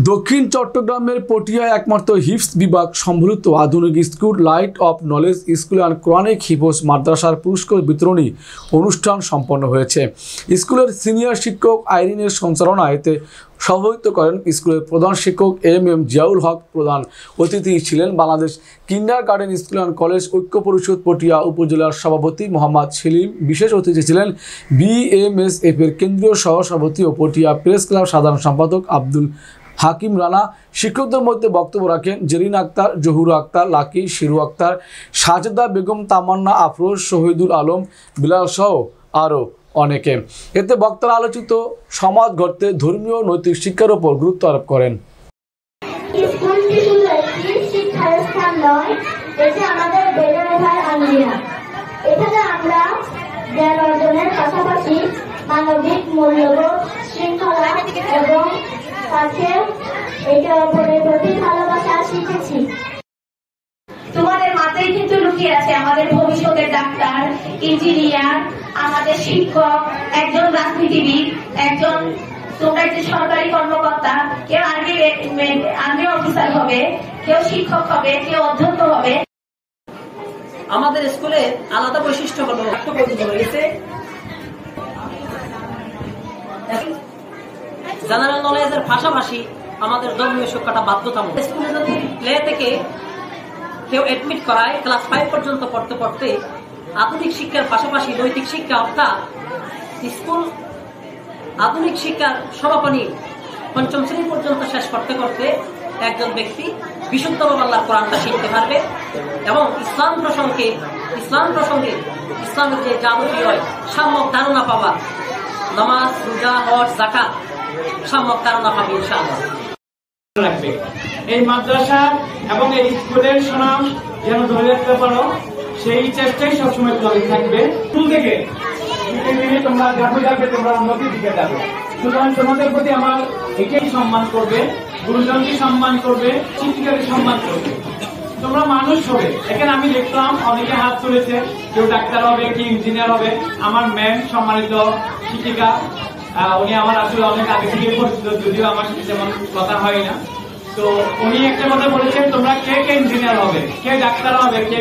দক্ষিণ চট্টগ্রামের পটিয়ায় একমাত্র হিফজ বিভাগ সম্বলিত আধুনিক school light of knowledge school and Quranic হিফজ মাদ্রাসার পুরস্কার বিতরণী অনুষ্ঠান সম্পন্ন হয়েছে। স্কুলের সিনিয়র শিক্ষক আইরিনের সঞ্চালনায় এতে সভাপতিত্ব করেন স্কুলের প্রধান শিক্ষক এম জিয়াউল হক। প্রধান অতিথি ছিলেন Bangladesh kindergarten school and college ঐক্য পরিষদ পটিয়া উপজেলার সভাপতি মোহাম্মদ সেলিম। বিশেষ অতিথি ছিলেন BMSF এর কেন্দ্রীয় সহসভাপতি ও পটিয়া প্রেস ক্লাব সাধারণ সম্পাদক আব্দুল হাকিম রানা। শিক্ষকদের মধ্যে বক্তব্য রাখেন জেরিন আক্তার, জহুর আক্তার, লাকি, শিরু আক্তার, সাজেদা বেগম, তামান্না, আফরোজ, শহীদুল আলম, বিলাল সহ আরও অনেকে। এতে বক্তারা আলোচিত সমাজ গড়তে ধর্মীয় নৈতিক শিক্ষার উপর গুরুত্ব আরোপ করেন। স্কুলটি শুধু একটি শিক্ষার স্থান নয়, এটি আমাদের বেড়ে ওঠার আঙ্গিনা। এখানে আমরা জ্ঞান অর্জনের পাশাপাশি মানবিক মূল্যবোধ, শৃঙ্খলা এবং একে অপরের প্রতি ভালোবাসা শিখেছি। তোমাদের মাথায় কিন্তু লুকিয়ে আছে আমাদের ভবিষ্যতের ডাক্তার, ইঞ্জিনিয়ার, আমাদের শিক্ষক, একজন রাজনীতিবিদ, একজন তোমরা একজন সরকারি কর্মকর্তা, কেউ আর্মি অফিসার হবে, কেউ শিক্ষক হবে, কেউ অধ্যক্ষ হবে। আমাদের স্কুলে আলাদা বৈশিষ্ট্য হলো জেনারেল নলেজের পাশাপাশি আমাদের ধর্মীয় শিক্ষাটা বাধ্যতামূলক। স্কুলে যদি প্লে থেকে কেউ এডমিট করায় ক্লাস 5 পর্যন্ত পড়তে পড়তে আধুনিক শিক্ষার পাশাপাশি নৈতিক শিক্ষা অর্থাৎ স্কুল আধুনিক শিক্ষার সমাপনী 5ম শ্রেণী পর্যন্ত শেষ করতে করতে একজন ব্যক্তি বিশুদ্ধভাবে আল্লাহর কোরআনটা শিখতে পারবে এবং ইসলাম প্রসঙ্গে ইসলামের যে যাবতীয় সাম্যক ধারণা পাওয়া, নামাজ, রোজা, হজ, যাকাত সাম্যক ধারণা পাবে ইনশাআল্লাহ। এই মাদ্রাসা এবং এই স্কুলের সুনাম যেন ধরে রাখতে পারো, সেই চেষ্টাই সবসময় চলতে থাকবে। স্কুল থেকে তোমরা যাবে তোমরা উন্নতির দিকে যাবে। সুতরাং তোমাদের প্রতি আমার এটাই সম্মান করবে, গুরুজনকে সম্মান করবে, শিক্ষিকাকে সম্মান করবে। তোমরা মানুষ হবে। এখানে আমি দেখলাম অনেকে হাত তুলেছে, কেউ ডাক্তার হবে, কেউ ইঞ্জিনিয়ার হবে। আমার ম্যাম সম্মানিত শিক্ষিকা, উনি আমার আসলে অনেক আগে থেকে পরিচিত, যদিও আমার সাথে যেমন কথা হয় না। তো উনি একটা কথা বলেছেন, তোমরা কে ইঞ্জিনিয়ার হবে, কে ডাক্তার হবে, কে